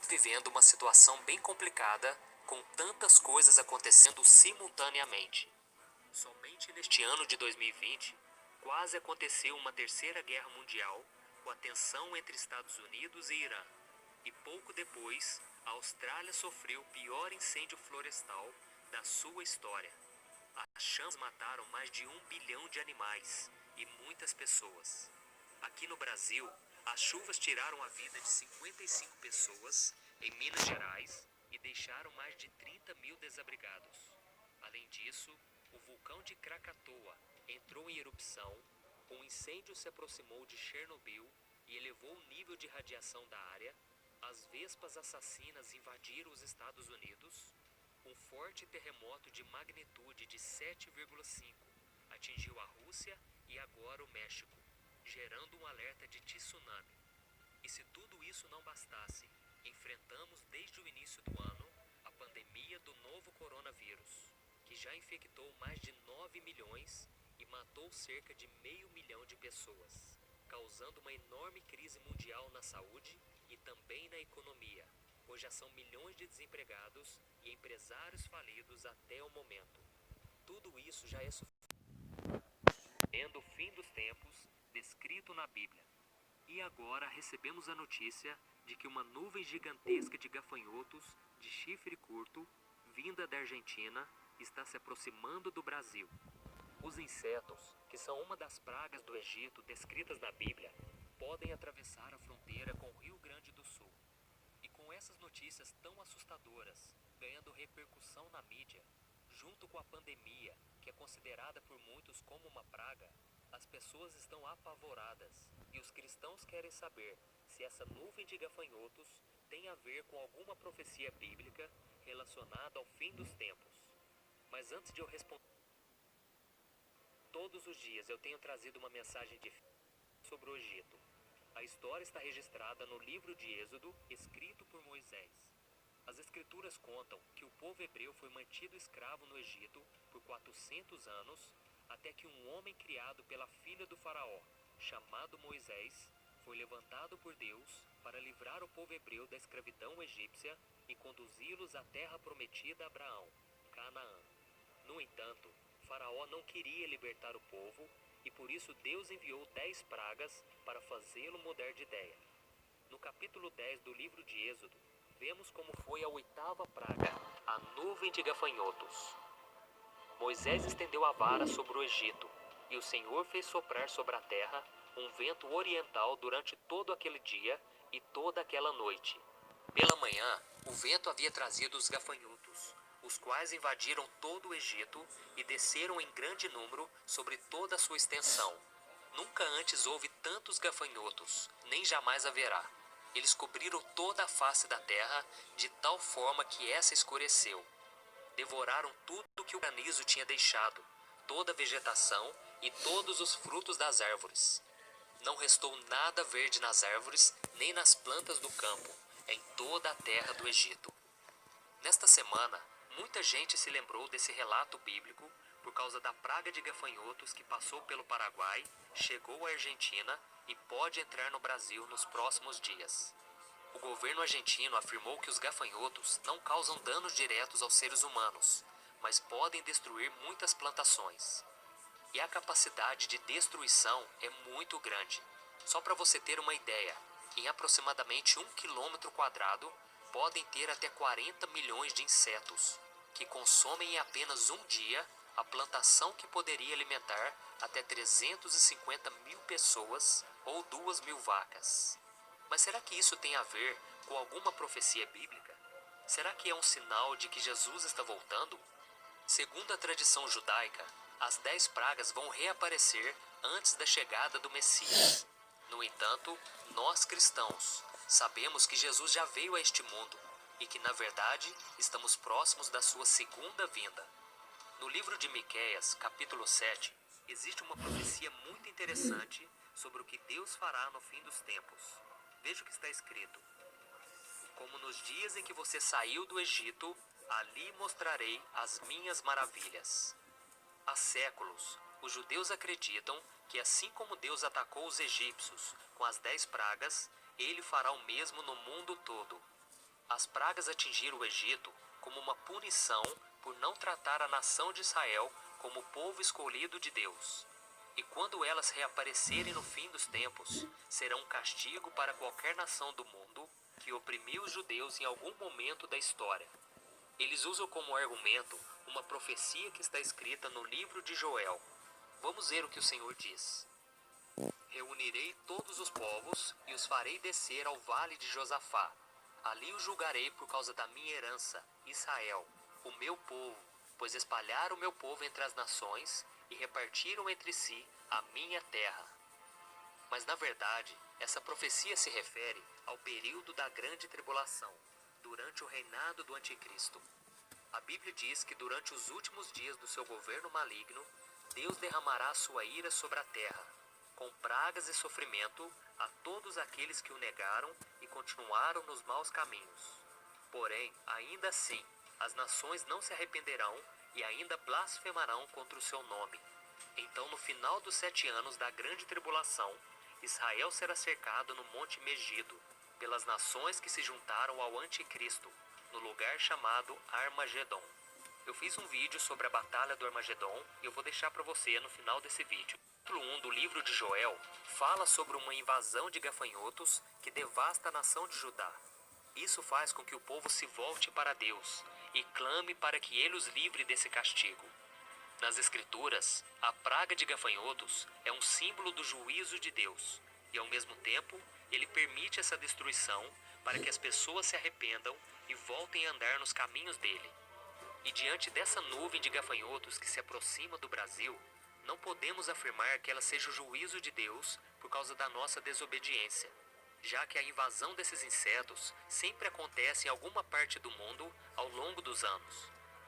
vivendo uma situação bem complicada, com tantas coisas acontecendo simultaneamente. Somente neste ano de 2020, quase aconteceu uma terceira guerra mundial, com a tensão entre Estados Unidos e Irã. E pouco depois, a Austrália sofreu o pior incêndio florestal da sua história. As chamas mataram mais de 1 bilhão de animais e muitas pessoas. Aqui no Brasil, as chuvas tiraram a vida de 55 pessoas em Minas Gerais e deixaram mais de 30 mil desabrigados. Além disso, o vulcão de Krakatoa entrou em erupção, um incêndio se aproximou de Chernobyl e elevou o nível de radiação da área, as vespas assassinas invadiram os Estados Unidos, um forte terremoto de magnitude de 7,5 atingiu a Rússia e agora o México, gerando um alerta de tsunami. E se tudo isso não bastasse, enfrentamos desde o início do ano a pandemia do novo coronavírus, que já infectou mais de 9 milhões e matou cerca de 500 mil de pessoas, causando uma enorme crise mundial na saúde e também na economia, pois já são milhões de desempregados e empresários falidos até o momento. Tudo isso já é sendo o fim dos tempos descrito na Bíblia. E agora recebemos a notícia de que uma nuvem gigantesca de gafanhotos de chifre curto, vinda da Argentina, está se aproximando do Brasil. Os insetos, que são uma das pragas do Egito descritas na Bíblia, podem atravessar a fronteira com o Rio Grande do Sul. E com essas notícias tão assustadoras, ganhando repercussão na mídia, junto com a pandemia, que é considerada por muitos como uma praga, as pessoas estão apavoradas e os cristãos querem saber se essa nuvem de gafanhotos tem a ver com alguma profecia bíblica relacionada ao fim dos tempos. Mas antes de eu responder, todos os dias eu tenho trazido uma mensagem de fé sobre o Egito. A história está registrada no livro de Êxodo, escrito por Moisés. As escrituras contam que o povo hebreu foi mantido escravo no Egito por 400 anos, até que um homem criado pela filha do faraó, chamado Moisés, foi levantado por Deus para livrar o povo hebreu da escravidão egípcia e conduzi-los à terra prometida a Abraão, Canaã. No entanto, Faraó não queria libertar o povo e por isso Deus enviou 10 pragas para fazê-lo mudar de ideia. No capítulo 10 do livro de Êxodo, vemos como foi a 8ª praga, a nuvem de gafanhotos. Moisés estendeu a vara sobre o Egito, e o Senhor fez soprar sobre a terra um vento oriental durante todo aquele dia e toda aquela noite. Pela manhã, o vento havia trazido os gafanhotos, os quais invadiram todo o Egito e desceram em grande número sobre toda a sua extensão. Nunca antes houve tantos gafanhotos, nem jamais haverá. Eles cobriram toda a face da terra de tal forma que essa escureceu. Devoraram tudo que o granizo tinha deixado, toda a vegetação e todos os frutos das árvores. Não restou nada verde nas árvores, nem nas plantas do campo, em toda a terra do Egito. Nesta semana, muita gente se lembrou desse relato bíblico por causa da praga de gafanhotos que passou pelo Paraguai, chegou à Argentina e pode entrar no Brasil nos próximos dias. O governo argentino afirmou que os gafanhotos não causam danos diretos aos seres humanos, mas podem destruir muitas plantações. E a capacidade de destruição é muito grande. Só para você ter uma ideia, em aproximadamente 1 km², podem ter até 40 milhões de insetos, que consomem em apenas um dia a plantação que poderia alimentar até 350 mil pessoas ou 2.000 vacas. Mas será que isso tem a ver com alguma profecia bíblica? Será que é um sinal de que Jesus está voltando? Segundo a tradição judaica, as 10 pragas vão reaparecer antes da chegada do Messias. No entanto, nós cristãos sabemos que Jesus já veio a este mundo e que, na verdade, estamos próximos da sua segunda vinda. No livro de Miqueias, capítulo 7, existe uma profecia muito interessante sobre o que Deus fará no fim dos tempos. Veja o que está escrito. Como nos dias em que você saiu do Egito, ali mostrarei as minhas maravilhas. Há séculos, os judeus acreditam que assim como Deus atacou os egípcios com as 10 pragas, ele fará o mesmo no mundo todo. As pragas atingiram o Egito como uma punição por não tratar a nação de Israel como o povo escolhido de Deus. E quando elas reaparecerem no fim dos tempos, serão um castigo para qualquer nação do mundo que oprimiu os judeus em algum momento da história. Eles usam como argumento uma profecia que está escrita no livro de Joel. Vamos ver o que o Senhor diz. Reunirei todos os povos e os farei descer ao vale de Josafá. Ali os julgarei por causa da minha herança, Israel, o meu povo, pois espalharam o meu povo entre as nações e repartiram entre si a minha terra. Mas na verdade, essa profecia se refere ao período da grande tribulação, durante o reinado do anticristo. A Bíblia diz que durante os últimos dias do seu governo maligno, Deus derramará sua ira sobre a terra, com pragas e sofrimento a todos aqueles que o negaram e continuaram nos maus caminhos. Porém, ainda assim, as nações não se arrependerão e ainda blasfemarão contra o seu nome. Então, no final dos 7 anos da grande tribulação, Israel será cercado no Monte Megido, pelas nações que se juntaram ao anticristo, no lugar chamado Armagedon. Eu fiz um vídeo sobre a Batalha do Armagedon e eu vou deixar para você no final desse vídeo. O capítulo 1 do livro de Joel fala sobre uma invasão de gafanhotos que devasta a nação de Judá. Isso faz com que o povo se volte para Deus e clame para que ele os livre desse castigo. Nas Escrituras, a praga de gafanhotos é um símbolo do juízo de Deus e, ao mesmo tempo, ele permite essa destruição para que as pessoas se arrependam e voltem a andar nos caminhos dele. E diante dessa nuvem de gafanhotos que se aproxima do Brasil, não podemos afirmar que ela seja o juízo de Deus por causa da nossa desobediência, já que a invasão desses insetos sempre acontece em alguma parte do mundo ao longo dos anos.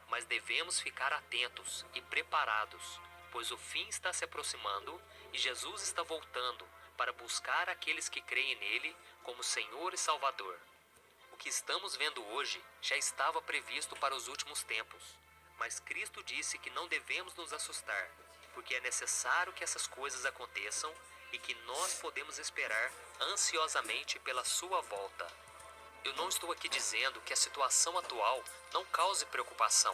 Mas devemos ficar atentos e preparados, pois o fim está se aproximando e Jesus está voltando para buscar aqueles que creem nele como Senhor e Salvador. O que estamos vendo hoje já estava previsto para os últimos tempos, mas Cristo disse que não devemos nos assustar, porque é necessário que essas coisas aconteçam e que nós podemos esperar ansiosamente pela sua volta. Eu não estou aqui dizendo que a situação atual não cause preocupação.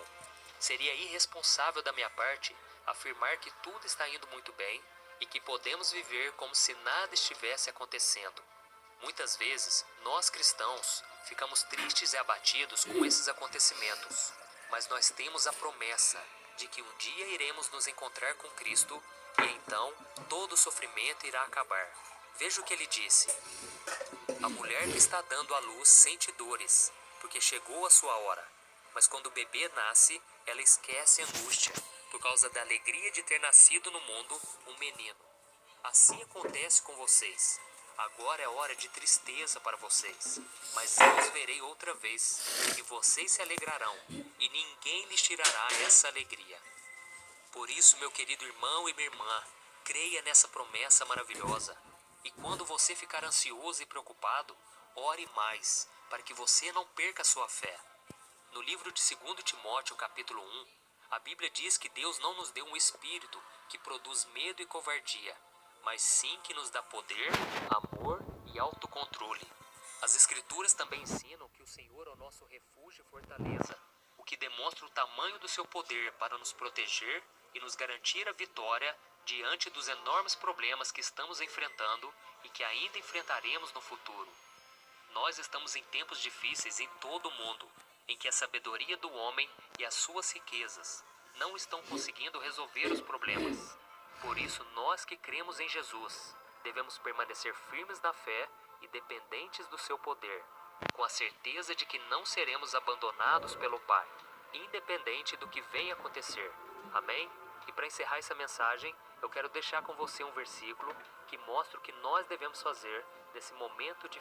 Seria irresponsável da minha parte afirmar que tudo está indo muito bem e que podemos viver como se nada estivesse acontecendo. Muitas vezes, nós cristãos ficamos tristes e abatidos com esses acontecimentos, mas nós temos a promessa de que um dia iremos nos encontrar com Cristo e então todo o sofrimento irá acabar. Veja o que ele disse. A mulher que está dando à luz sente dores, porque chegou a sua hora. Mas quando o bebê nasce, ela esquece a angústia, por causa da alegria de ter nascido no mundo um menino. Assim acontece com vocês. Agora é hora de tristeza para vocês, mas eu os verei outra vez, e vocês se alegrarão, e ninguém lhes tirará essa alegria. Por isso, meu querido irmão e minha irmã, creia nessa promessa maravilhosa. E quando você ficar ansioso e preocupado, ore mais, para que você não perca a sua fé. No livro de 2 Timóteo, capítulo 1, a Bíblia diz que Deus não nos deu um espírito que produz medo e covardia, mas sim que nos dá poder, amor e autocontrole. As Escrituras também ensinam que o Senhor é o nosso refúgio e fortaleza, o que demonstra o tamanho do seu poder para nos proteger e nos garantir a vitória diante dos enormes problemas que estamos enfrentando e que ainda enfrentaremos no futuro. Nós estamos em tempos difíceis em todo o mundo, em que a sabedoria do homem e as suas riquezas não estão conseguindo resolver os problemas. Por isso, nós que cremos em Jesus, devemos permanecer firmes na fé e dependentes do seu poder, com a certeza de que não seremos abandonados pelo Pai, independente do que venha acontecer. Amém? E para encerrar essa mensagem, eu quero deixar com você um versículo que mostra o que nós devemos fazer nesse momento difícil.